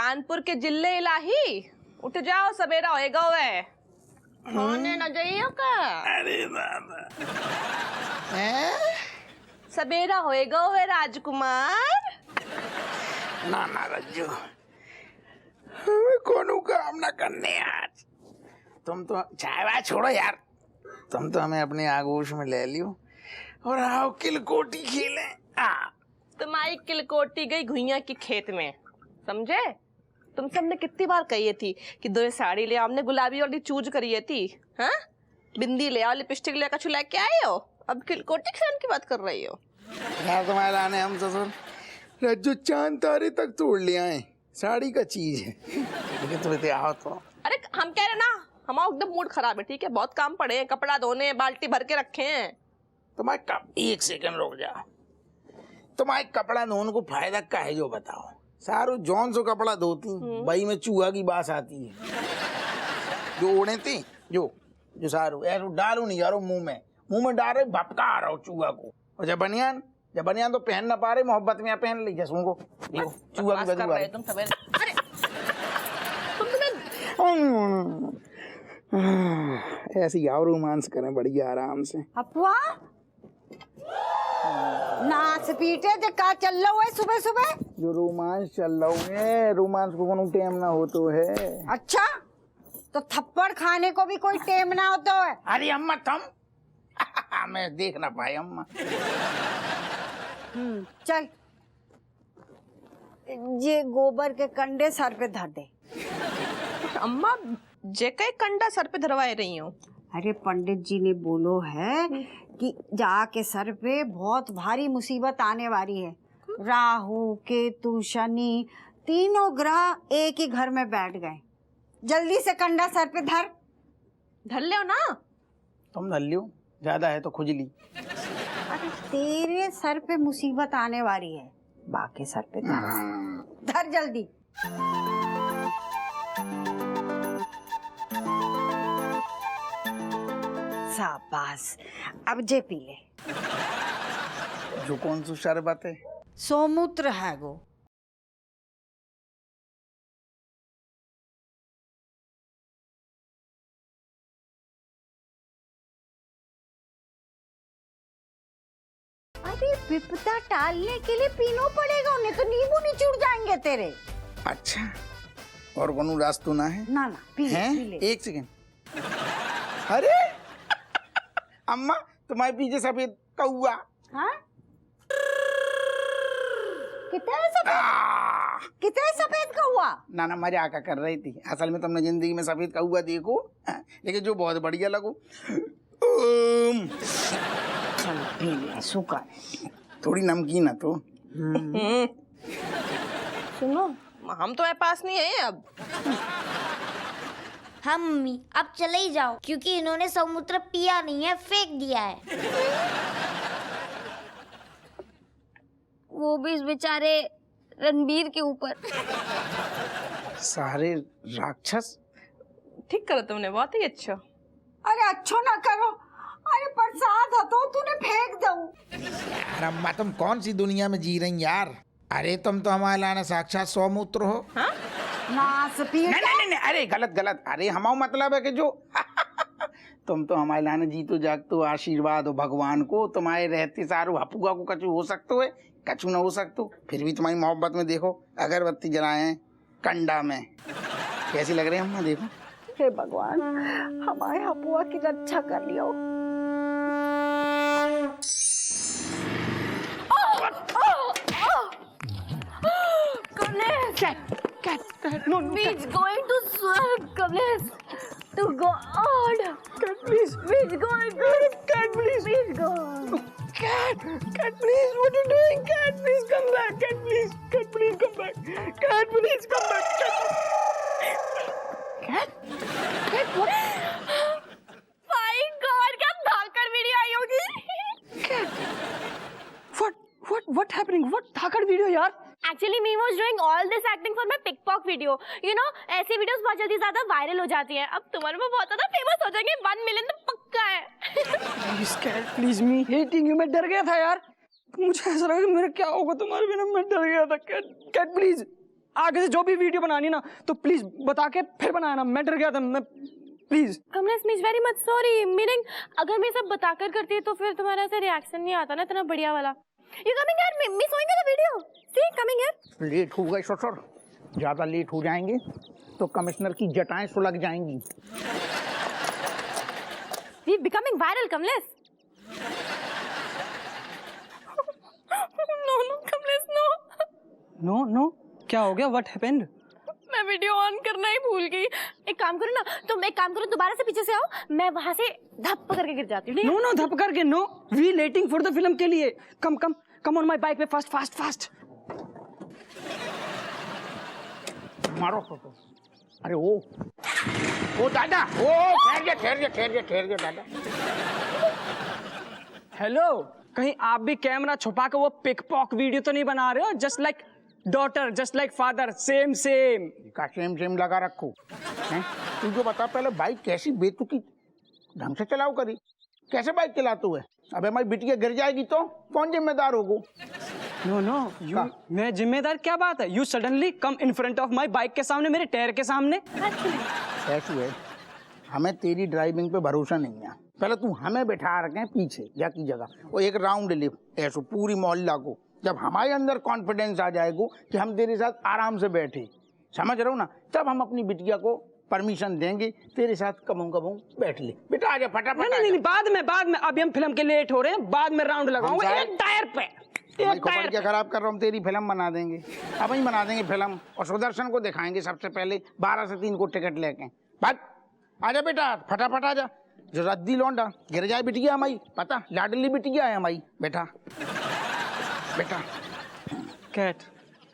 कानपुर के जिले इलाही, उठ जाओ, सवेरा होएगा वे। होने न जाइयो का। अरे बाबा, सवेरा होएगा वे राजकुमार। ना ना रज्जू, हमें कोनो काम ना करने आज। तुम तो चाय वाय छोड़ो यार, तुम तो हमें अपने आगोश में ले लियो और आओ किलकोटी खेलें। तुम्हारी किलकोटी गई घुइया की खेत में, समझे? तुमसे हमने कितनी बार कही थी कि 2 साड़ी ले, हमने गुलाबी वाली चूज करी थी। हाँ, बिंदी ले आओ, लिपस्टिक ले, कछु लेके आए हो, अब किलकोटी खेलने की बात कर रही हो यार। तुम्हारे लाने हम ससुर रज्जू चांद तारे तक तोड़ ले आए, साड़ी का चीज है। लेकिन तुम आओ तो। अरे हम कह रहे ना, हमारा एकदम मूड खराब है, ठीक है? बहुत काम पड़े हैं, कपड़ा धोने, बाल्टी भर के रखे हैं। तुम्हारे कप 1 सेकंड रुक जाओ। तुम्हारे कपड़ा धोने को फायदा क्या है जो बताओ? सारू जौन सो कपड़ा धोती भाई में चूहा की बास आती है। जो ओढ़े थे जो सारू ऐसा डालू नहीं यारो मुंह में डाल रहे, भपका आ रहा हो चूहा को। और जब बनियान तो पहन ना पा रहे, मोहब्बत में पहन ली जैसे उनको देखो चूहा की बदबू आ रही। तुम सवेरे अरे तुम ऐसी आओ रोमांस करें बढ़िया आराम से। अपुआ नाच पीटे जे का चल रहा है सुबह सुबह? जो रोमांस चल रहा है, रोमांस को कोनो टाइम ना हो तो है। अच्छा, तो थप्पड़ खाने को भी कोई टेम ना होता है? अरे अम्मा तुम मैं देख ना पाई अम्मा। चल ये गोबर के कंडे सर पे धर दे। अम्मा जे कई कंडा सर पे धरवाए रही हो। अरे पंडित जी ने बोलो है कि जाके सर पे बहुत भारी मुसीबत आने वाली है। राहु केतु शनि तीनों ग्रह एक ही घर में बैठ गए। जल्दी से कंडा सर पे धर ले ना। तुम धर लियो, ज्यादा है तो खुजली। अरे तेरे सर पे मुसीबत आने वाली है, बाकी सर पे धर जल्दी। शाबाश, अब जे पी ले। जो कौन सा शरबत है? सोमूत्र है वो। अरे विपदा टालने के लिए पीनो पड़ेगा, उन्हें तो नींबू निचुड़ जाएंगे तेरे। अच्छा, और कोनो रास्ता ना है? ना पी ले। 1 सेकंड। अरे अम्मा, तुम्हारे पीछे सफेद कौआ। हाँ? कितने सफेद कौआ? ना मजाक कर रही थी, असल में तुमने जिंदगी में सफेद कौआ देखो, लेकिन जो बहुत बढ़िया लगो। चलो पी ले, सूखा थोड़ी नमकीन है तो। सुनो, हम तो पास नहीं है अब। हाँ मम्मी, अब चले ही जाओ, क्योंकि इन्होंने समुद्र पिया नहीं है, फेंक दिया है। वो भी इस बेचारे रणबीर के ऊपर। सारे राक्षस। ठीक करो तुमने, बहुत ही अच्छा। अरे अच्छो ना करो, अरे प्रसाद हो तो तूने फेंक दो। यार अम्मा, तुम कौन सी दुनिया में जी रही यार? अरे तुम तो हमारे लाने साक्षात सौमूत्र हो। हाँ? नहीं, अरे गलत। अरे हमारा मतलब है कि जो तुम तो हमारे लाने जीतो जागतो आशीर्वाद हो भगवान को। तुम्हारे रहते सारू हपुआ को कछु हो सकते है, कछु ना हो सकते, फिर भी तुम्हारी मोहब्बत में देखो अगरबत्ती जलाए हैं कंडा में। कैसी लग रही है अम्मा? देखो। हे भगवान, हमारे हपुआ की रक्षा कर लियो। He's going to swim, Kamlesh. To God. Cat, please. He's going to. Cat, please. Please go. Cat, please. What are you doing? Cat, please come back. Cat, please. Cat, please come back. Cat, please come back. Cat, what? My God, क्या धाकड़ video आई होगी? What happening? What Dhakad video यार? Actually, me was doing all this acting for my TikTok video. You know, ऐसी videos बहुत जल्दी ज्यादा viral हो जाती हैं। अब तुम्हारे में बहुत ज्यादा फेमस हो जाएंगे, 1 मिलियन तो पक्का है। Please cat, please me hating you। मैं डर गया था यार, मुझे ऐसा लगा कि मेरा क्या होगा तुम्हारे बिना। मैं डर गया था। cat please। आगे से जो भी वीडियो बनानी ना तो प्लीज बता के फिर बनाना। मैं डर गया था, मैं प्लीज। कमलेश मीज वेरी मच सॉरी। मीनिंग अगर मैं सब बताकर करती तो फिर तुम्हारा ऐसा रिएक्शन नहीं आता ना इतना बढ़िया वाला। यू कमिंग यार, me showing the video. She coming यार। लेट हो गए ससुर, ज्यादा लेट हो जाएंगे तो कमिश्नर की जटाएं सुलग जाएंगी। We becoming viral Kamlesh. No no Kamlesh no. No no, क्या हो गया? What happened? मैं वीडियो ऑन करना ही भूल गई। एक काम करो ना, तुम एक काम करो, दोबारा से पीछे से आओ, मैं वहां से धप करके गिर जाती हूँ। नो नो, धप करके no. We waiting for the film के लिए। Come come come on my bike पे, फास्ट फास्ट फास्ट। मारो फोटो। अरे ओ दादा, ओ ठहर जा दादा। हेलो, कहीं आप भी कैमरा छुपा के वो पिक पॉक वीडियो तो नहीं बना रहे हो? Just like daughter, just like father, same same. का सेम लगा रखो हैं? तू जो बता पहले, बाइक कैसी बेतुकी ढंग से चलाओ करी, कैसे बाइक चलातू है? अबे हमारी बिटिया गिर जाएगी तो कौन जिम्मेदार होगो? नो नो, यू, मैं जिम्मेदार क्या बात है? You suddenly come in front of my bike के सामने, मेरे टायर के सामने। ऐसी है, हमें तेरी ड्राइविंग पे भरोसा नहीं है। पहले तू हमें बैठा रखे पीछे या की जगह, वो एक राउंड ले ऐसो पूरी मोहल्ला को। जब हमारे अंदर कॉन्फिडेंस आ जाएगा कि हम तेरे साथ आराम से बैठे, समझ रहे हो ना, तब हम अपनी बिटिया को परमिशन देंगे तेरे साथ कबू बैठ ले। बेटा आजा फटाफट। नहीं, बाद में अभी हम फिल्म के लेट हो रहे हैं, बाद में राउंड लगाऊंगा एक टायर पे। एक टायर क्या खराब कर रहा हूँ, तेरी फिल्म बना देंगे, अब ही बना देंगे फिल्म, और सुदर्शन को दिखाएंगे सबसे पहले 12 से 3 को टिकट लेके। बात आजा बेटा, फटाफट आजा। जो रद्दी लौंडा गिर जाए बिटिया हमारी, पता लाडली बिटिया है हमारी। बेटा बेटा कैट,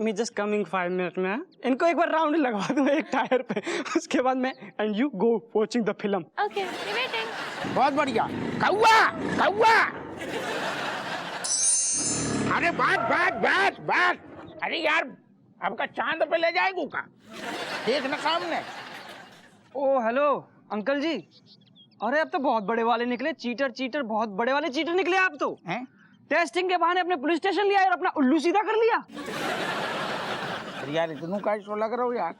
मैं जस्ट कमिंग 5 मिनट में। इनको एक बार राउंड लगवा दूं एक टायर पे, उसके बाद मैं and you go watching the film. Okay, waiting. बहुत बढ़िया। कौआ कौआ, अरे बात। अरे यार, आपका चांद पे ले जाएगो का, देख ना सामने। ओ हेलो अंकल जी, अरे अब तो बहुत बड़े वाले निकले, चीटर बहुत बड़े वाले चीटर निकले आप तो। हैं? टेस्टिंग के बहाने अपने पुलिस स्टेशन लिया और अपना उल्लू सीधा कर लिया। अरे यार, इतनों का शो लग रहा हो यार।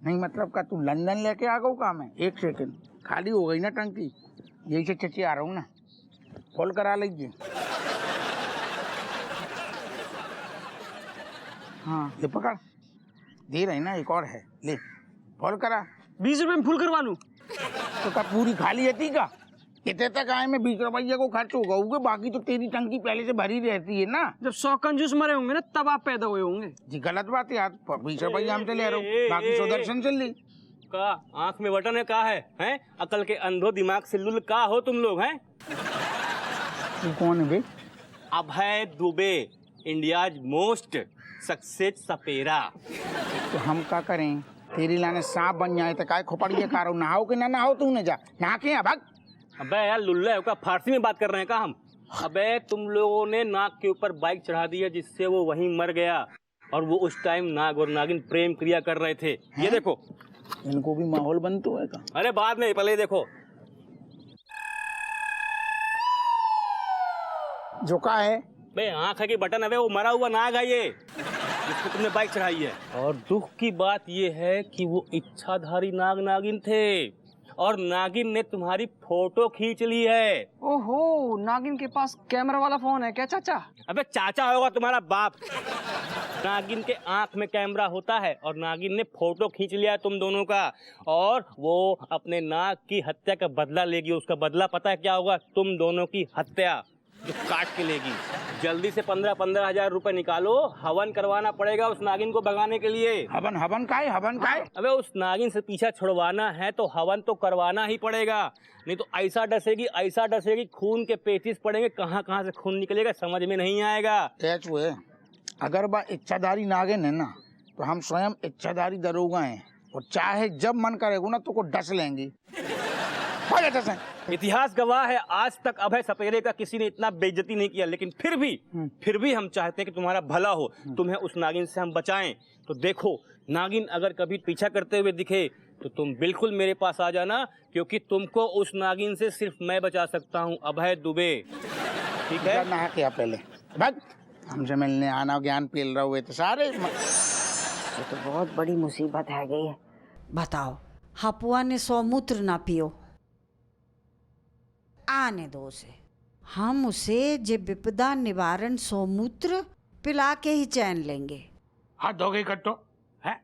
नहीं मतलब का तू लंदन लेके आ गो का? मैं एक सेकंड, खाली हो गई ना टंकी, यही से चची आ रहा हूँ ना, कॉल करा लीजिए। हाँ ये पकड़, दे रही ना, एक और है, ले कॉल करा। 20 रुपए में फुल करवा लूं? तो क्या पूरी खाली रहती का? कितने तक आए में 20 रुपये को खर्च होगा, बाकी तो तेरी टंकी पहले से भरी रहती है ना। जब 100 कंजूस मरे होंगे ना तब आप पैदा हुए होंगे। जी गलत बात है यार, 20 रुपये हमसे ले रहा हूँ, बाकी सुदर्शन चल ली। का आंख में बटन है का है? हैं? अकल के अंधो, दिमाग से लुल का हो तुम लोग? हैं? तू कौन है बे? अभय दुबे, इंडियाज मोस्ट सक्सेस सपेरा। तो हम क्या करें? तेरी लाने सांप बन जाए तो काय खोपड़िए कारो, नहाओ कि ना नहाओ, तू न जा, नहा के आ भाग। अबे यार लुल्ला है का, फारसी में बात कर रहे हैं का हम? अबे तुम लोगों ने नाग के ऊपर बाइक चढ़ा दी है, जिससे वो वहीं मर गया, और वो उस टाइम नाग और नागिन प्रेम क्रिया कर रहे थे। ये देखो, इनको भी माहौल बनतो है का? अरे बाद में, पहले देखो। जो का है बे आंख है कि बटन है, वो मरा हुआ नाग है ये, जिसको तुमने बाइक चढ़ाई है। और दुख की बात ये है कि वो इच्छाधारी नाग नागिन थे, और नागिन ने तुम्हारी फोटो खींच ली है। ओहो, नागिन के पास कैमरा वाला फोन है क्या चाचा? अबे चाचा होगा तुम्हारा बाप। नागिन के आंख में कैमरा होता है, और नागिन ने फोटो खींच लिया है तुम दोनों का, और वो अपने नाग की हत्या का बदला लेगी। उसका बदला पता है क्या होगा? तुम दोनों की हत्या, जो काट के लेगी। जल्दी से 15-15 हजार रुपए निकालो, हवन करवाना पड़ेगा उस नागिन को भगाने के लिए। हवन का है? अबे उस नागिन से पीछा छुड़वाना है तो हवन तो करवाना ही पड़ेगा, नहीं तो ऐसा डसेगी खून के पेचिस पड़ेंगे, कहाँ कहाँ से खून निकलेगा समझ में नहीं आएगा। हुए अगर बा इच्छाधारी नागिन है ना, तो हम स्वयं इच्छाधारी दरोगा हैं, और चाहे जब मन करेगा ना तो को डस लेंगे। इतिहास गवाह है, आज तक अभय सपेरे का किसी ने इतना बेइज्जती नहीं किया, लेकिन फिर भी हम चाहते हैं कि तुम्हारा भला हो, तुम्हें उस नागिन से हम बचाएं। तो देखो, नागिन अगर कभी पीछा करते हुए दिखे तो तुम बिल्कुल मेरे पास आ जाना, क्योंकि तुमको उस नागिन से सिर्फ मैं बचा सकता हूं, अभय दुबे। ठीक है? नहा के पहले भाग, हमसे मिलने आना, ज्ञान पेल रहा हुए तो सारे ये तो बहुत बड़ी मुसीबत है गई है। बताओ, हपुआ ने सौमूत्र ना पियो, आने दो उसे। हम उसे जे विपदा निवारण सौमूत्र पिला के ही चैन लेंगे। हाथ धो गई कट्टो है।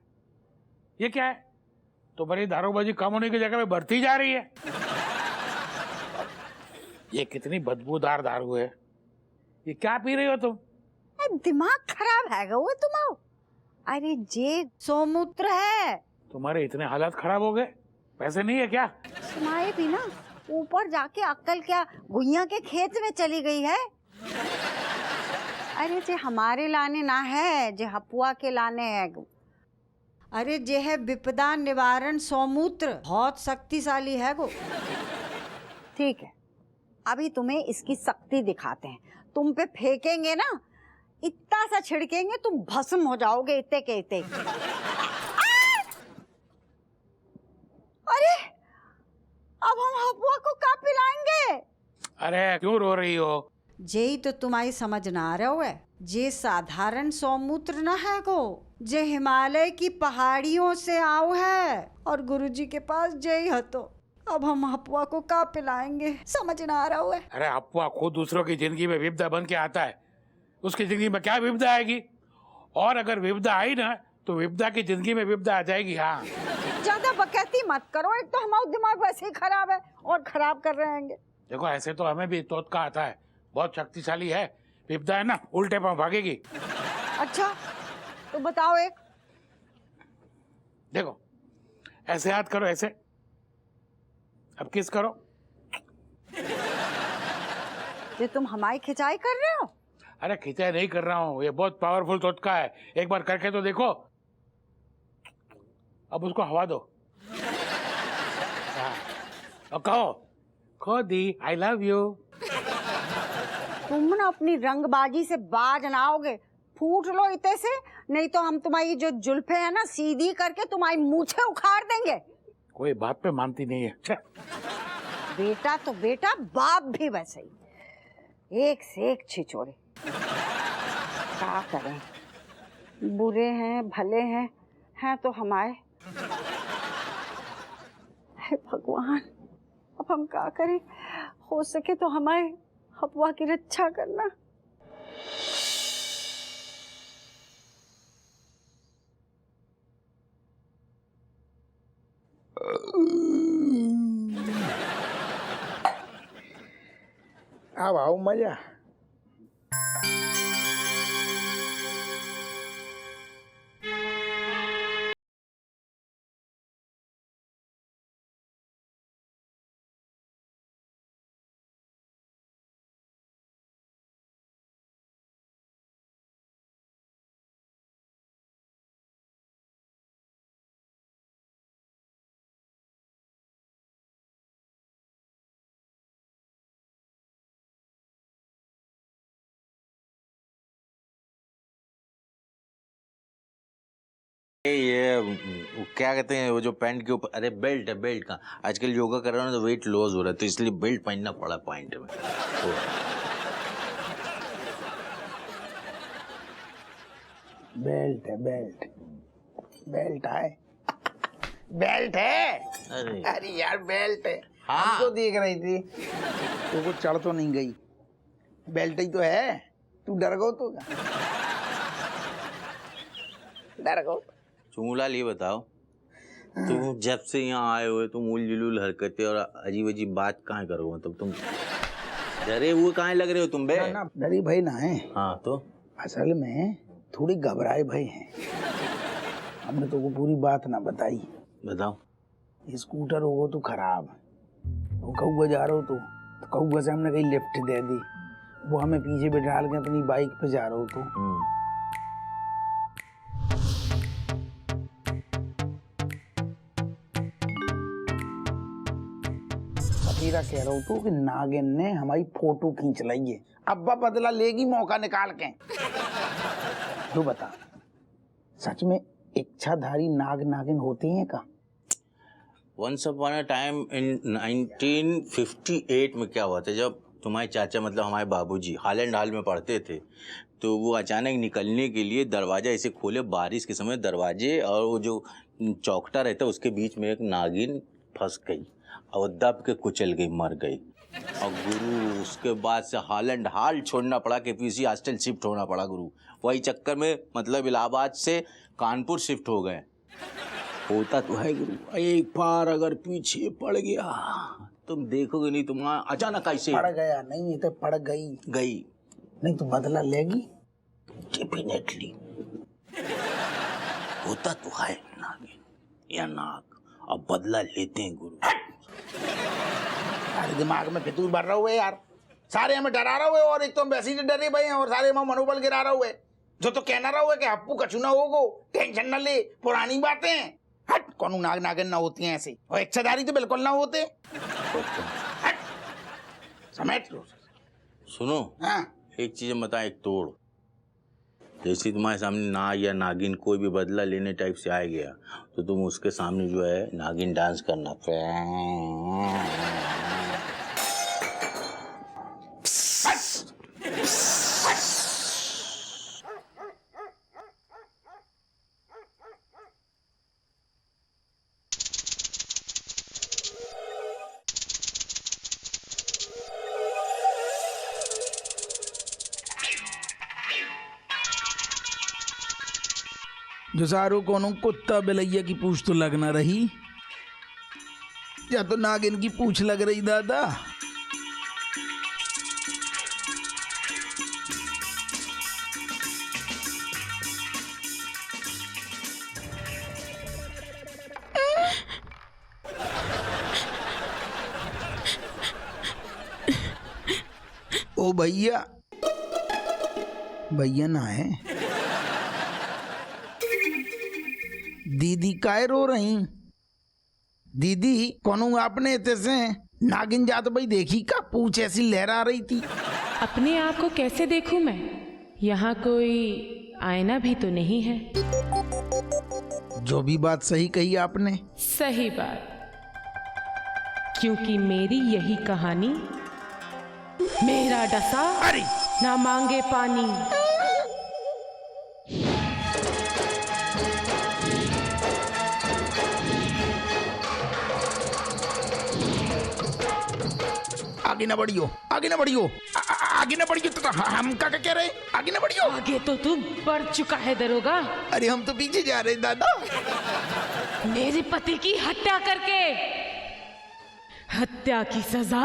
ये क्या है? तुम्हारी दारूबाजी कम होने की जगह पे बढ़ती जा रही है। ये कितनी बदबूदार दारू है। ये क्या पी रही हो तुम? दिमाग खराब है गो तुम्हारा। अरे जे सौमूत्र है। तुम्हारे इतने हालात खराब हो गए? पैसे नहीं है क्या? तुम्हारे भी ना ऊपर जाके अक्कल क्या गुइया के खेत में चली गई है। अरे जे हमारे लाने ना है, जे हपुआ के लाने है। अरे जे है विपदा निवारण सौमूत्र, बहुत शक्तिशाली है गो। ठीक है, अभी तुम्हें इसकी शक्ति दिखाते हैं। तुम पे फेंकेंगे ना, इतना सा छिड़केंगे तुम भस्म हो जाओगे इतने के इतने। अरे अब हम हपुआ को क्या पिलाएंगे? अरे क्यों रो रही हो? जेही तो तुम्हारी समझ ना आ रहा है। जे साधारण सौमूत्र न है गो, जे हिमालय की पहाड़ियों से आओ है और गुरुजी के पास जेही है। तो अब हम हपुआ को क्या पिलाएंगे, समझ ना आ रहा है। अरे अपुआ खुद दूसरों की जिंदगी में विपदा बन के आता है, उसकी जिंदगी में क्या विपदा आएगी? और अगर विपदा आई ना तो विपदा की जिंदगी में विपदा आ जाएगी। हाँ, ज्यादा बकैती मत करो, एक तो हमारा दिमाग वैसे ही खराब है और खराब कर रहे हैं। देखो ऐसे तो हमें भी तोत का आता है, बहुत शक्तिशाली है। विपदा है ना उल्टे पांव भागेगी। अच्छा तो बताओ एक। देखो ऐसे हाथ करो, ऐसे। अब किस करो। ये तुम हमारी खिंचाई कर रहे हो? अरे खिंचाई नहीं कर रहा हूँ, ये बहुत पावरफुल तोतका है। एक बार करके तो देखो। अब उसको हवा दो। हाँ, अब कहो खोदी आई लव यू। तुम ना अपनी रंगबाजी से बाज ना आओगे। फूट लो इतने से, नहीं तो हम तुम्हारी जो जुल्फे है ना सीधी करके तुम्हारी मूछें उखाड़ देंगे। कोई बात पे मानती नहीं है। छे। बेटा तो बेटा, बाप भी वैसे ही, एक से एक छिछोरे। क्या करें, बुरे हैं भले हैं तो हमारे। हे भगवान, अब हम क्या करें? हो सके तो हमारे हपुआ की रक्षा करना। अब आओ मजा। ये वो क्या कहते हैं, वो जो पैंट के ऊपर, अरे बेल्ट है। बेल्ट का आजकल योगा कर रहा हूँ तो वेट लॉस हो रहा है, तो इसलिए बेल्ट पहनना पड़ा पॉइंट में। बेल्ट है, बेल्ट। बेल्ट है, बेल्ट है। अरे अरे यार बेल्ट है। हाँ। हम तो देख रही थी तो कुछ चढ़ तो नहीं गई। बेल्ट ही तो है। तू डर गो तो डर गो। चूलाल, ये बताओ, तुम जब से यहाँ आए हुए तुम उल जुलूल हरकतें और अजीब अजीब बात कहाँ करो? मतलब तुम डरे हुए कहाँ लग रहे हो तुम बे? ना डरी भाई ना है। हाँ तो असल में थोड़ी घबराए भाई हैं। हमने तो को पूरी बात ना बताई। बताओ। स्कूटर होगो तो खराब, वो कौआ जा रहा हो तो कौआ से हमने कहीं लिफ्ट दे दी। वो हमें पीछे बिठा के अपनी बाइक पे जा रहा हो तो सतीरा कह रहा हूँ तो कि नागिन ने हमारी फोटो खींच ली है। अब्बा बदला लेगी मौका निकाल के। तू बता, सच में इच्छाधारी नाग नागिन होती हैं का? Once upon a time in 1958 में क्या हुआ था, जब तुम्हारे चाचा मतलब हमारे बाबूजी हालैंड हाल में पढ़ते थे, तो वो अचानक निकलने के लिए दरवाजा ऐसे खोले, बारिश के समय दरवाजे और वो जो चौखटा रहता है उसके बीच में एक नागिन फंस गई और दब के कुचल गई, मर गई। और गुरु उसके बाद से हाल छोड़ना पड़ा, KPC हॉस्टल शिफ्ट होना पड़ा गुरु। वही चक्कर में मतलब इलाहाबाद से कानपुर शिफ्ट हो गए। होता तो है गुरु, एक बार अगर पीछे पड़ गया तुम देखोगे नहीं, तुम्हारा अचानक ऐसे पड़ गया नहीं, ये तो पड़ गई नहीं तो बदला लेगी डेफिनेटली। होता तो है नागिन या नाग, अब बदला लेते हैं गुरु। अरे दिमाग में फितूर भर रहा हुआ है यार, सारे हमें डरा रहा हुए और एक तो हम वैसे ही डरे भाई हैं और सारे हम मनोबल गिरा रहा हुए। जो तो कहना रहा हुआ कि हप्पू कछु ना होगो, टेंशन ना ले, पुरानी बातें हैं। हट, कौन नाग नागिन ना होती हैं ऐसे, और इच्छाधारी तो बिल्कुल ना होते। हट, समेट लो। सुनो, हाँ एक चीज बता, एक तोड़। जैसे तुम्हारे सामने नाग या नागिन कोई भी बदला लेने टाइप से आ गया तो तुम उसके सामने जो है नागिन डांस करना। जो सारो कोनो कुत्ता बिलैया की पूछ तो लगना रही, या तो नागिन की पूछ लग रही दादा। ओ भैया, भैया ना है। दीदी काय रो रही? दीदी कौनू आपने तैसे नागिन जात भाई देखी का, पूछ ऐसी लहरा रही थी। अपने आप को कैसे देखूं मैं? यहाँ कोई आईना भी तो नहीं है। जो भी बात सही कही आपने। सही बात, क्योंकि मेरी यही कहानी, मेरा डसा अरे ना मांगे पानी। आगे ना बढ़ियो, आगे ना बढ़ियो, आगे ना बढ़ियो। तो हम क्या कह रहे? आगे ना बढ़ियो। आगे तो तू बढ़ चुका है दरोगा। अरे हम तो पीछे जा रहे दादा। मेरे पति की हत्या करके। हत्या की सजा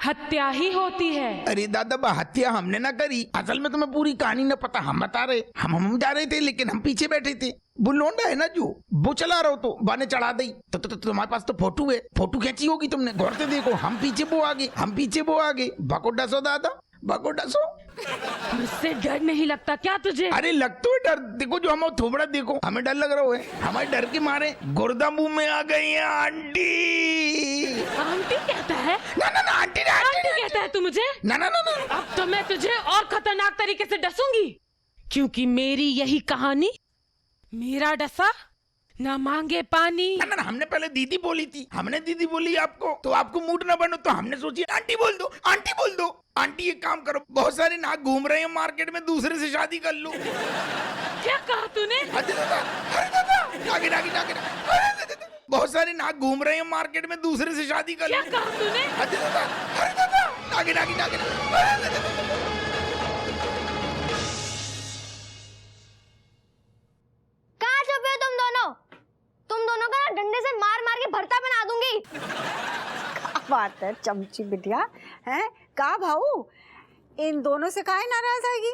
हत्या ही होती है। अरे दादा बा, हत्या हमने ना करी। असल में तुम्हें पूरी कहानी ना पता, हम बता रहे। हम जा रहे थे लेकिन हम पीछे बैठे थे। वो लोंडा है ना जो वो चला रहा हो तो बाने चढ़ा दी। तो तुम्हारे पास तो फोटो है, फोटो खींची होगी तुमने, गौर से देखो। हम पीछे वो आगे, हम पीछे वो आगे। बको डसो दादा, बको डसो। मुझसे डर नहीं लगता क्या तुझे? अरे लग तो है डर, देखो जो हम थोबड़ा देखो, हमें डर लग रहा है। हमारे डर के मारे गुर्दा मुंह में आ गई है आंटी। आंटी कहता है? ना ना ना आंटी ना, आंटी कहता है तू मुझे? ना ना ना ना। अब तो मैं तुझे और खतरनाक तरीके से डसूंगी, क्योंकि मेरी यही कहानी, मेरा डसा ना मांगे पानी। ना ना, हमने पहले दीदी बोली थी, हमने दीदी बोली आपको, तो आपको मूड ना बनो तो हमने सोची आंटी बोल दो, आंटी बोल दो। आंटी एक काम करो, बहुत सारे नाग घूम रहे हैं मार्केट में, दूसरे से शादी कर लो। क्या कहा तूने? अरे दादा, आगे आगे आगे। बहुत सारे नाग घूम रहे हैं मार्केट में, दूसरे से शादी कर लो। क्या कहा तूने? अरे दादा, आगे आगे आगे। कहाँ छुपे हो तुम दोनों? तुम दोनों का ना डंडे से मार मार के भरता बना दूंगी। क्या बात है चमची बिटिया, हैं? का भाऊ, इन दोनों से काहे नाराज आएगी?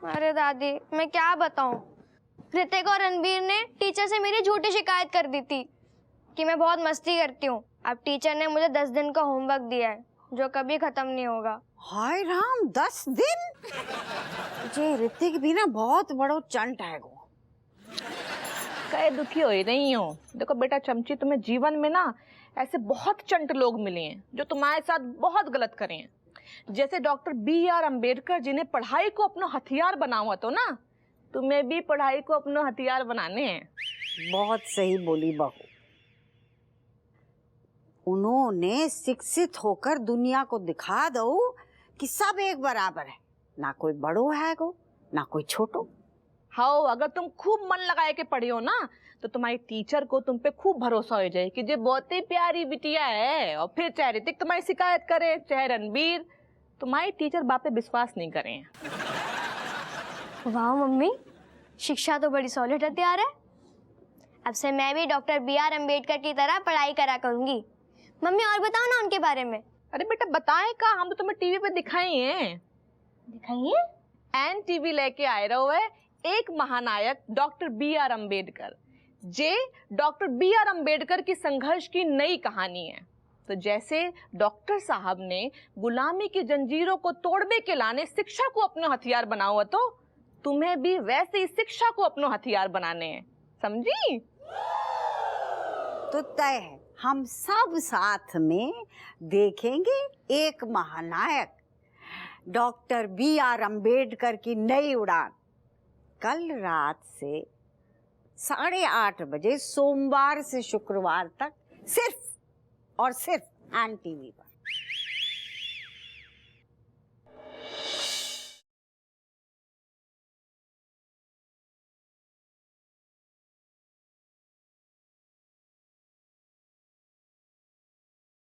अरे दादी, मैं क्या बताऊं, ऋतिक और रणबीर ने टीचर से मेरी झूठी शिकायत कर दी थी कि मैं बहुत मस्ती करती हूँ। अब टीचर ने मुझे 10 दिन का होमवर्क दिया है जो कभी खत्म नहीं होगा। हाय राम, 10 दिन? जे ऋतिक भी ना बहुत बड़ो चंट है गो। कहे दुखी हो ही नहीं हो। देखो बेटा चमची, तुम्हें जीवन में ना ऐसे बहुत चंट लोग मिले हैं जो तुम्हारे साथ बहुत गलत करे हैं। जैसे डॉक्टर B.R. अम्बेडकर जिन्हें पढ़ाई को अपना हथियार बना हुआ तो ना, तुम्हें भी पढ़ाई को अपना हथियार बनाने हैं। बहुत सही बोली बहू। उन्होंने शिक्षित होकर दुनिया को दिखा दो कि सब एक बराबर है, ना कोई बड़ो है गो ना कोई छोटो। हाँ, अगर तुम खूब मन लगाए के पढ़ी हो ना तो तुम्हारी टीचर को तुम पे खूब भरोसा हो जाए कि ये बहुत ही प्यारी बिटिया है। और फिर चाहे ऋतिक तुम्हारी शिकायत करे, चाहे रणबीर, तुम्हारी टीचर बात पे विश्वास नहीं करें। वाह मम्मी, शिक्षा तो बड़ी सॉलिड हथियार है। अब से मैं भी डॉक्टर BR अम्बेडकर की तरह पढ़ाई करा करूंगी। मम्मी और बताओ ना उनके बारे में। अरे बेटा बताएं का, हम तो तुम्हें टीवी पे दिखाई हैं। दिखाइए। एन टीवी लेके आए रहो है एक महानायक डॉक्टर BR अम्बेडकर। जे डॉक्टर BR अम्बेडकर की संघर्ष की नई कहानी है। तो जैसे डॉक्टर साहब ने गुलामी की जंजीरों को तोड़ने के लाने शिक्षा को अपना हथियार बनाओ है, तो तुम्हें भी वैसे ही शिक्षा को अपना हथियार बनाने हैं, समझी? तो तय है, हम सब साथ में देखेंगे एक महानायक डॉक्टर BR अम्बेडकर की नई उड़ान। कल रात से 8:30 बजे सोमवार से शुक्रवार तक सिर्फ और सिर्फ एन टीवी पर।